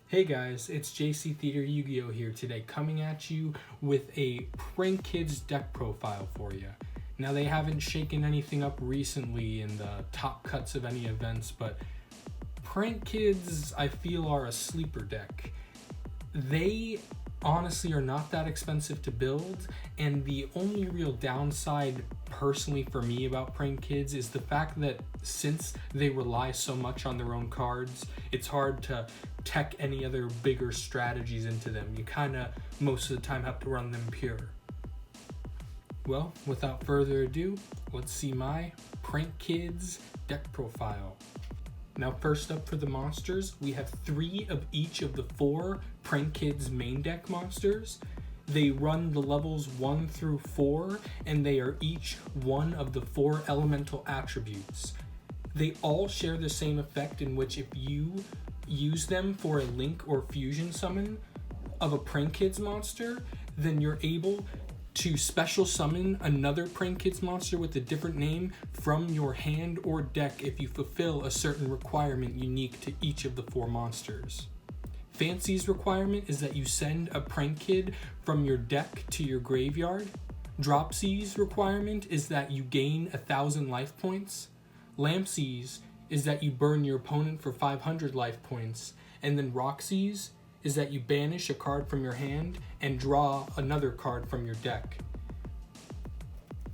Hey guys, it's JC Theater Yu-Gi-Oh here today, coming at you with a Prank Kids deck profile for you. Now, they haven't shaken anything up recently in the top cuts of any events, but Prank Kids, I feel, are a sleeper deck. They honestly are not that expensive to build, and the only real downside personally for me about Prank Kids is the fact that since they rely so much on their own cards, it's hard to tech any other bigger strategies into them. You kind of most of the time have to run them pure. Well, without further ado, let's see my Prank Kids deck profile. Now, first up for the monsters, we have 3 of each of the 4 Prank Kids main deck monsters. They run the levels 1 through 4, and they are each one of the 4 elemental attributes. They all share the same effect, in which if you use them for a link or fusion summon of a Prank Kids monster, then you're able to special summon another Prank Kids monster with a different name from your hand or deck if you fulfill a certain requirement unique to each of the 4 monsters. Fancy's requirement is that you send a Prank Kid from your deck to your graveyard. Dropsy's requirement is that you gain 1,000 life points. Lampsy's is that you burn your opponent for 500 life points. And then Roxy's is that you banish a card from your hand and draw another card from your deck.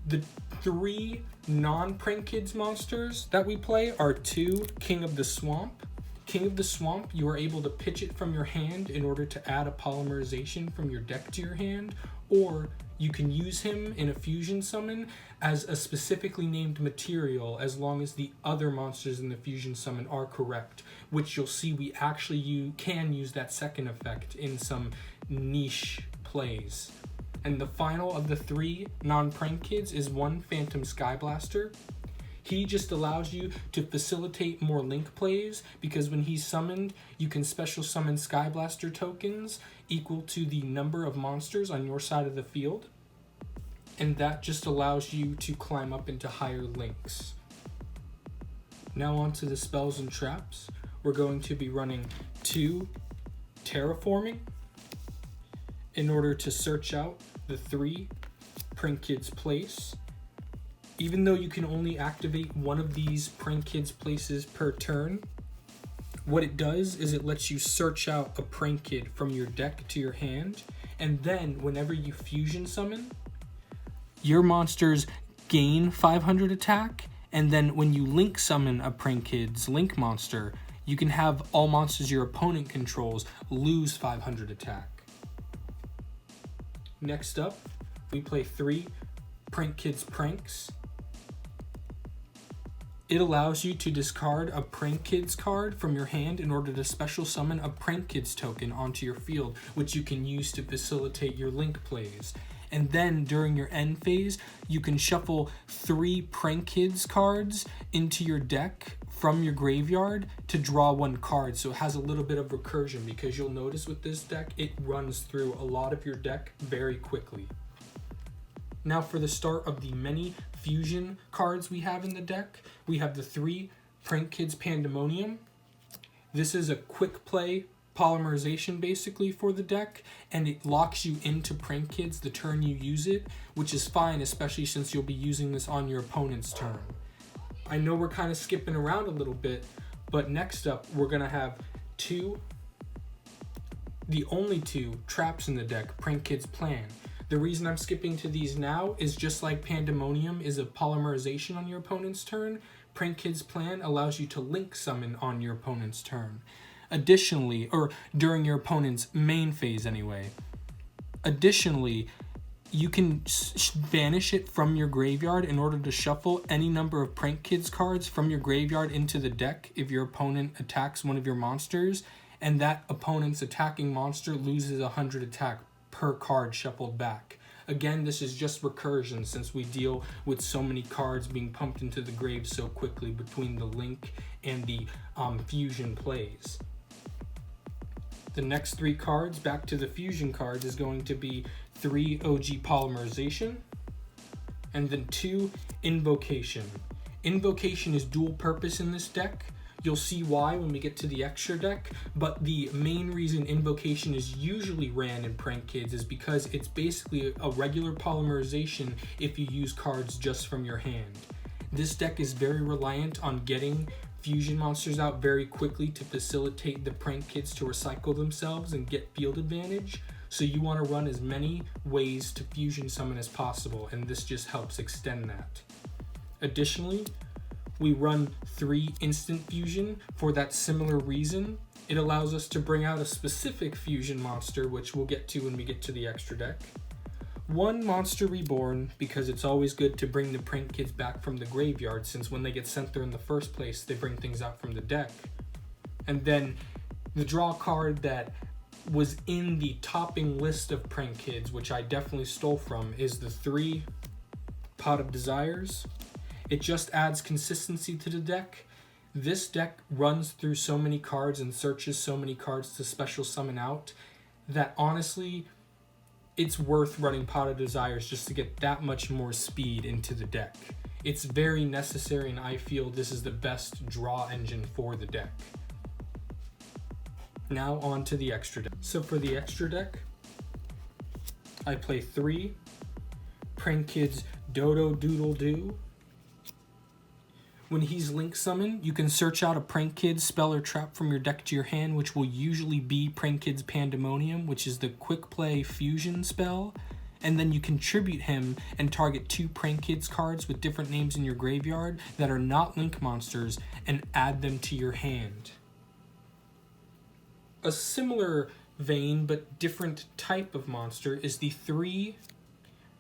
The 3 non-Prank Kids monsters that we play are 2 King of the Swamp. King of the Swamp, you are able to pitch it from your hand in order to add a polymerization from your deck to your hand, or you can use him in a fusion summon as a specifically named material as long as the other monsters in the fusion summon are correct, which you'll see we actually can use that second effect in some niche plays. And the final of the 3 non-Prank Kids is 1 Phantom Skyblaster. He just allows you to facilitate more link plays, because when he's summoned, you can special summon Skyblaster tokens equal to the number of monsters on your side of the field. And that just allows you to climb up into higher links. Now on to the spells and traps. We're going to be running 2 Terraforming in order to search out the 3 Prank Kids place. Even though you can only activate one of these Prank Kids places per turn, what it does is it lets you search out a Prank Kid from your deck to your hand, and then whenever you fusion summon, your monsters gain 500 attack, and then when you link summon a Prank Kids link monster, you can have all monsters your opponent controls lose 500 attack. Next up, we play 3 Prank Kids Pranks. It allows you to discard a Prank Kids card from your hand in order to special summon a Prank Kids token onto your field, which you can use to facilitate your link plays. And then during your end phase, you can shuffle 3 Prank Kids cards into your deck from your graveyard to draw 1 card. So it has a little bit of recursion, because you'll notice with this deck, it runs through a lot of your deck very quickly. Now for the start of the many fusion cards we have in the deck, we have the 3 Prank Kids Pandemonium. This is a quick play polymerization basically for the deck, and it locks you into Prank Kids the turn you use it, which is fine, especially since you'll be using this on your opponent's turn. I know we're kind of skipping around a little bit, but next up we're going to have the only 2 traps in the deck, Prank Kids Plan. The reason I'm skipping to these now is just like Pandemonium is a polymerization on your opponent's turn, Prank Kids Plan allows you to link summon on your opponent's turn. Additionally, or during your opponent's main phase anyway. Additionally, you can banish it from your graveyard in order to shuffle any number of Prank Kids cards from your graveyard into the deck if your opponent attacks one of your monsters, and that opponent's attacking monster loses 100 attack per card shuffled back. Again, this is just recursion, since we deal with so many cards being pumped into the grave so quickly between the link and the fusion plays. The next 3 cards, back to the fusion cards, is going to be 3 OG Polymerization, and then 2 Invocation. Invocation is dual purpose in this deck. You'll see why when we get to the extra deck, but the main reason Invocation is usually ran in Prank Kids is because it's basically a regular polymerization if you use cards just from your hand. This deck is very reliant on getting fusion monsters out very quickly to facilitate the Prank Kids to recycle themselves and get field advantage, so you want to run as many ways to fusion summon as possible, and this just helps extend that. Additionally, we run 3 instant fusion for that similar reason. It allows us to bring out a specific fusion monster, which we'll get to when we get to the extra deck. 1 monster reborn, because it's always good to bring the Prank Kids back from the graveyard, since when they get sent there in the first place, they bring things out from the deck. And then the draw card that was in the topping list of Prank Kids, which I definitely stole from, is the 3 Pot of Desires. It just adds consistency to the deck. This deck runs through so many cards and searches so many cards to special summon out that honestly, it's worth running Pot of Desires just to get that much more speed into the deck. It's very necessary, and I feel this is the best draw engine for the deck. Now on to the extra deck. So for the extra deck, I play 3 Prank Kids Dodo Doodle Doo. When he's Link Summoned, you can search out a Prank Kids spell or trap from your deck to your hand, which will usually be Prank Kids Pandemonium, which is the quick play fusion spell. And then you contribute him and target 2 Prank Kids cards with different names in your graveyard that are not Link monsters and add them to your hand. A similar vein but different type of monster is the 3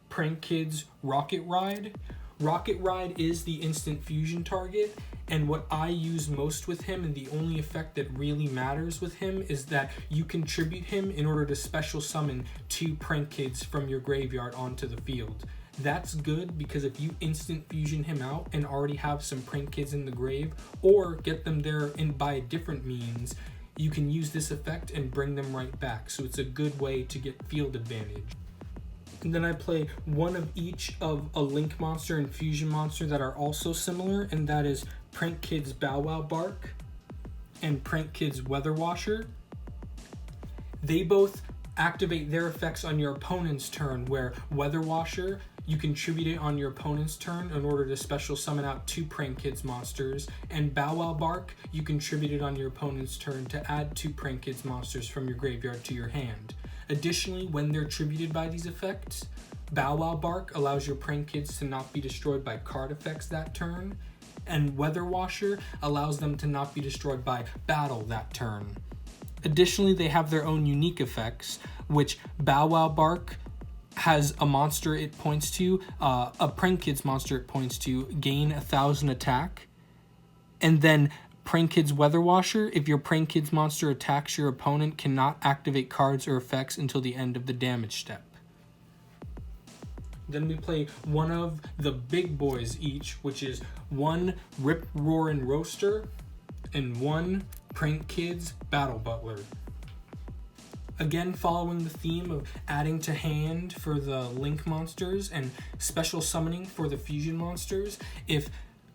Prank Kids Rocket Ride. Rocket Ride is the instant fusion target, and what I use most with him, and the only effect that really matters with him, is that you contribute him in order to special summon 2 Prank Kids from your graveyard onto the field. That's good because if you instant fusion him out and already have some Prank Kids in the grave, or get them there by a different means, you can use this effect and bring them right back. So it's a good way to get field advantage. And then I play 1 of each of a Link monster and fusion monster that are also similar, and that is Prank Kids Bow Wow Bark and Prank Kids Weather Washer. They both activate their effects on your opponent's turn, where Weather Washer, you contribute it on your opponent's turn in order to special summon out 2 Prank Kids monsters, and Bow Wow Bark, you contribute it on your opponent's turn to add 2 Prank Kids monsters from your graveyard to your hand. Additionally, when they're tributed by these effects, Bow Wow Bark allows your Prank Kids to not be destroyed by card effects that turn, and Weather Washer allows them to not be destroyed by battle that turn. Additionally, they have their own unique effects, which Bow Wow Bark has a monster it points to, a Prank Kids monster it points to, gain 1,000 attack, and then Prank Kids Weather Washer, if your Prank Kids monster attacks your opponent, cannot activate cards or effects until the end of the damage step. Then we play 1 of the big boys each, which is 1 Rip Roarin' Roaster and 1 Prank Kids Battle Butler. Again, following the theme of adding to hand for the Link monsters and special summoning for the fusion monsters, if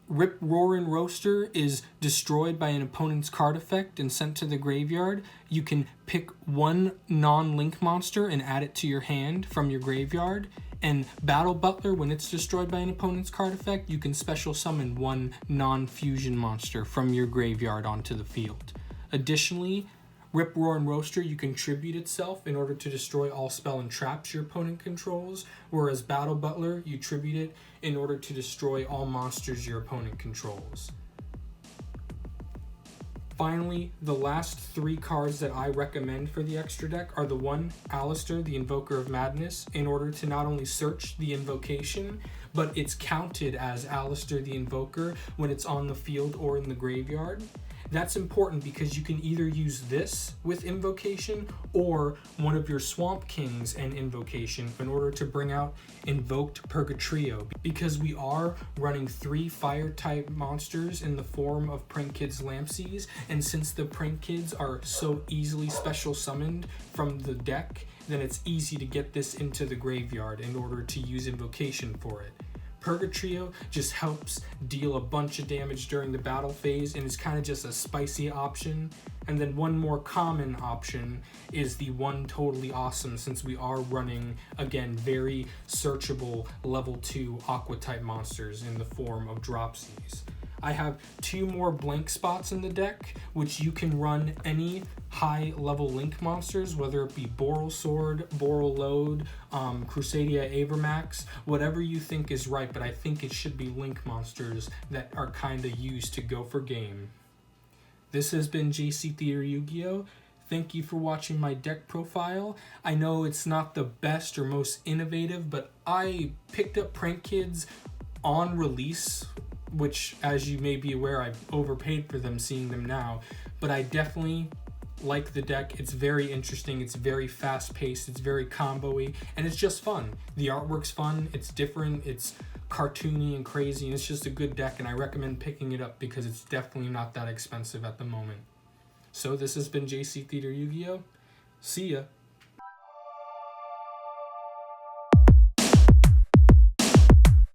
Rip Roarin' Roaster is destroyed by an opponent's card effect and sent to the graveyard, you can pick 1 non-Link monster and add it to your hand from your graveyard. And Battle Butler, when it's destroyed by an opponent's card effect, you can special summon 1 non-fusion monster from your graveyard onto the field. Additionally, Rip Roarin' Roaster, you contribute itself in order to destroy all spell and traps your opponent controls, whereas Battle Butler, you tribute it in order to destroy all monsters your opponent controls. Finally, the last 3 cards that I recommend for the extra deck are the 1, Alistair, the Invoker of Madness, in order to not only search the invocation, but it's counted as Alistair the Invoker when it's on the field or in the graveyard. That's important because you can either use this with Invocation or one of your Swamp Kings and Invocation in order to bring out Invoked Purgatrio, because we are running 3 fire type monsters in the form of Prank Kids Lampsies, and since the Prank Kids are so easily special summoned from the deck, then it's easy to get this into the graveyard in order to use Invocation for it. Purgatrio just helps deal a bunch of damage during the battle phase and is kind of just a spicy option. And then one more common option is the one totally awesome, since we are running, again, very searchable level 2 Aqua type monsters in the form of Dropsies. I have 2 more blank spots in the deck, which you can run any high level link monsters, whether it be Boral Sword, Boral Load, Crusadia Avermax, whatever you think is right, but I think it should be link monsters that are kind of used to go for game. This has been JC Theater Yu-Gi-Oh! Thank you for watching my deck profile. I know it's not the best or most innovative, but I picked up Prank Kids on release, which, as you may be aware, I've overpaid for them seeing them now, but I definitely like the deck. It's very interesting, it's very fast-paced, it's very combo-y, and it's just fun. The artwork's fun, it's different, it's cartoony and crazy, and it's just a good deck, and I recommend picking it up because it's definitely not that expensive at the moment. So this has been JC Theater Yu-Gi-Oh! See ya!